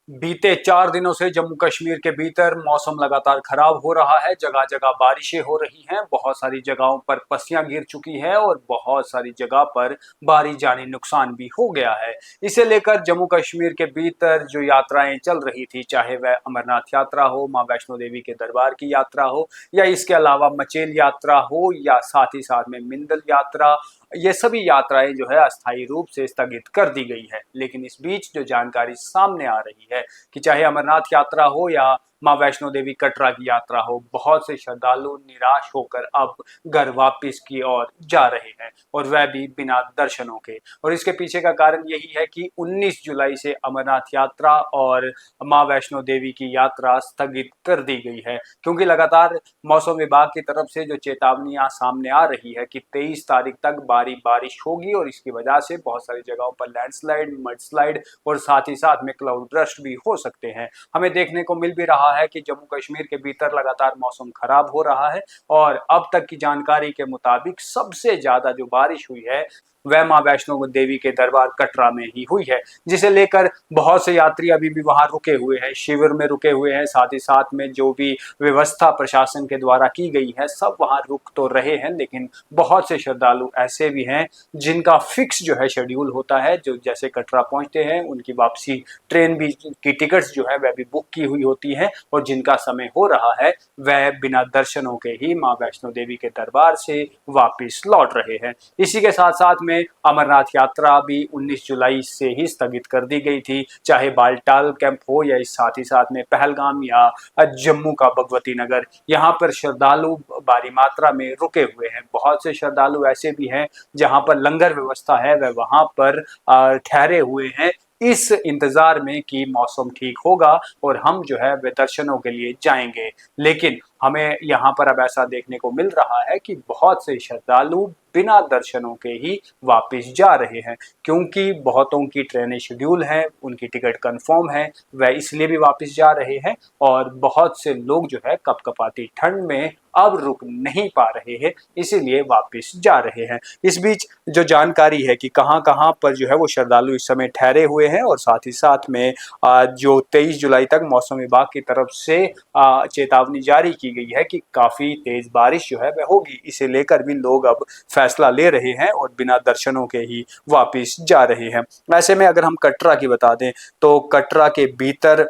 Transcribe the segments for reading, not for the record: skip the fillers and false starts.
बीते 4 दिनों से जम्मू कश्मीर के भीतर मौसम लगातार खराब हो रहा है। जगह जगह बारिशें हो रही हैं, बहुत सारी जगहों पर पस्सियां गिर चुकी है और बहुत सारी जगह पर भारी जानी नुकसान भी हो गया है। इसे लेकर जम्मू कश्मीर के भीतर जो यात्राएं चल रही थी, चाहे वह अमरनाथ यात्रा हो, मां वैष्णो देवी के दरबार की यात्रा हो, या इसके अलावा मचेल यात्रा हो, या साथ ही साथ में मिंदल यात्रा, ये सभी यात्राएं जो है अस्थायी रूप से स्थगित कर दी गई है। लेकिन इस बीच जो जानकारी सामने आ रही है कि चाहे अमरनाथ यात्रा हो या मां वैष्णो देवी कटरा की यात्रा हो, बहुत से श्रद्धालु निराश होकर अब घर वापस की ओर जा रहे हैं, और वह भी बिना दर्शनों के। और इसके पीछे का कारण यही है कि 19 जुलाई से अमरनाथ यात्रा और मां वैष्णो देवी की यात्रा स्थगित कर दी गई है, क्योंकि लगातार मौसम विभाग की तरफ से जो चेतावनियां सामने आ रही है कि 23 तारीख तक भारी बारिश होगी, और इसकी वजह से बहुत सारी जगहों पर लैंडस्लाइड, मडस्लाइड और साथ ही साथ में क्लाउड बर्स्ट भी हो सकते हैं। हमें देखने को मिल भी रहा है कि जम्मू कश्मीर के भीतर लगातार मौसम खराब हो रहा है, और अब तक की जानकारी के मुताबिक सबसे ज्यादा जो बारिश हुई है वह मां वैष्णो देवी के दरबार कटरा में ही हुई है, जिसे लेकर बहुत से यात्री अभी भी वहां रुके हुए हैं, शिविर में रुके हुए हैं। साथ ही साथ में जो भी व्यवस्था प्रशासन के द्वारा की गई है, सब वहां रुक तो रहे हैं, लेकिन बहुत से श्रद्धालु ऐसे भी हैं जिनका फिक्स जो है शेड्यूल होता है, जो जैसे कटरा पहुंचते हैं उनकी वापसी ट्रेन भी की टिकट्स जो है वह भी बुक की हुई होती है, और जिनका समय हो रहा है वह बिना दर्शनों के ही मां वैष्णो देवी के दरबार से वापिस लौट रहे हैं। इसी के साथ साथ में अमरनाथ यात्रा भी 19 जुलाई से ही स्थगित कर दी गई थी, चाहे बालटाल कैंप हो या इस साथ ही साथ में पहलगाम या जम्मू का भगवती नगर, यहाँ पर श्रद्धालु भारी मात्रा में रुके हुए हैं। बहुत से श्रद्धालु ऐसे भी हैं जहाँ पर लंगर व्यवस्था है वह वहाँ पर ठहरे हुए हैं, इस इंतजार में कि मौसम ठीक होगा और हम जो है वे दर्शनों के लिए जाएंगे। लेकिन हमें यहाँ पर अब ऐसा देखने को मिल रहा है कि बहुत से श्रद्धालु बिना दर्शनों के ही वापस जा रहे हैं, क्योंकि बहुतों की ट्रेनें शेड्यूल हैं, उनकी टिकट कंफर्म है, वह इसलिए भी वापस जा रहे हैं। और बहुत से लोग जो है कपकपाती ठंड में अब रुक नहीं पा रहे हैं, इसीलिए वापस जा रहे हैं। इस बीच जो जानकारी है कि कहां कहां पर जो है वो श्रद्धालु इस समय ठहरे हुए हैं, और साथ ही साथ में जो 23 जुलाई तक मौसम विभाग की तरफ से चेतावनी जारी की गई है कि काफी तेज बारिश जो है वह होगी, इसे लेकर भी लोग अब फैसला ले रहे हैं और बिना दर्शनों के ही वापस जा रहे हैं। ऐसे में अगर हम कटरा की बता दें तो कटरा के भीतर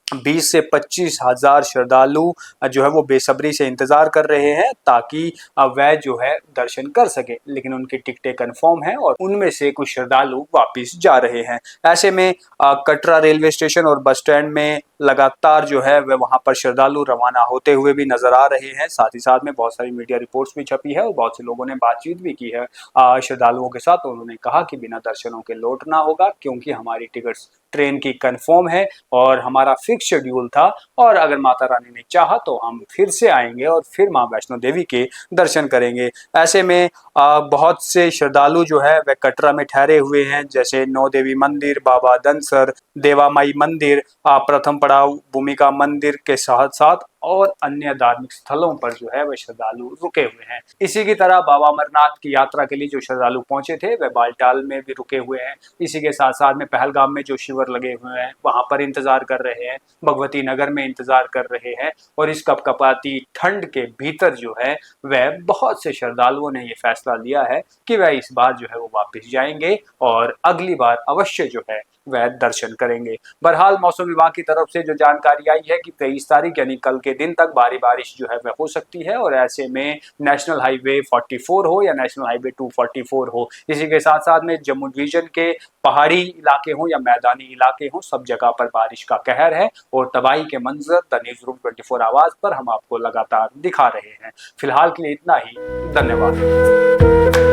20 से 25 हजार श्रद्धालु जो है वो बेसब्री से इंतजार कर रहे हैं ताकि वह जो है दर्शन कर सके, लेकिन उनकी टिकटें कंफर्म हैं और उनमें से कुछ श्रद्धालु वापस जा रहे हैं। ऐसे में कटरा रेलवे स्टेशन और बस स्टैंड में लगातार जो है वह वहां पर श्रद्धालु रवाना होते हुए भी नजर आ रहे हैं। साथ ही साथ में बहुत सारी मीडिया रिपोर्ट्स भी छपी है और बहुत से लोगों ने बातचीत भी की है श्रद्धालुओं के साथ। उन्होंने कहा कि बिना दर्शनों के लौटना होगा, क्योंकि हमारी टिकट्स ट्रेन की कंफर्म है और हमारा फिक्स शेड्यूल था, और अगर माता रानी ने चाहा तो हम फिर से आएंगे और फिर मां वैष्णो देवी के दर्शन करेंगे। ऐसे में बहुत से श्रद्धालु जो है वह कटरा में ठहरे हुए हैं, जैसे नौ देवी मंदिर, बाबा धनसर, देवा माई मंदिर, प्रथम पड़ाव भूमिका मंदिर के साथ साथ और अन्य धार्मिक स्थलों पर जो है वह श्रद्धालु रुके हुए हैं। इसी की तरह बाबा अमरनाथ की यात्रा के लिए जो श्रद्धालु पहुंचे थे वह बालटाल में भी रुके हुए हैं। इसी के साथ साथ में पहलगाम में जो शिविर लगे हुए हैं वहां पर इंतजार कर रहे हैं, भगवती नगर में इंतजार कर रहे हैं, और इस कपकपाती ठंड के भीतर जो है वह बहुत से श्रद्धालुओं ने ये फैसला लिया है कि वह इस बार जो है वो वापस जाएंगे और अगली बार अवश्य जो है वह दर्शन करेंगे। बहरहाल मौसम विभाग की तरफ से जो जानकारी आई है कि 23 तारीख यानी कल के दिन तक भारी बारिश जो है वह हो सकती है, और ऐसे में नेशनल हाईवे 44 हो या नेशनल हाईवे 244 हो, इसी के साथ साथ में जम्मू डिवीजन के पहाड़ी इलाके हों या मैदानी इलाके हों, सब जगह पर बारिश का कहर है और तबाही के मंजर द न्यूज रूम 24 आवाज पर हम आपको लगातार दिखा रहे हैं। फिलहाल के लिए इतना ही, धन्यवाद।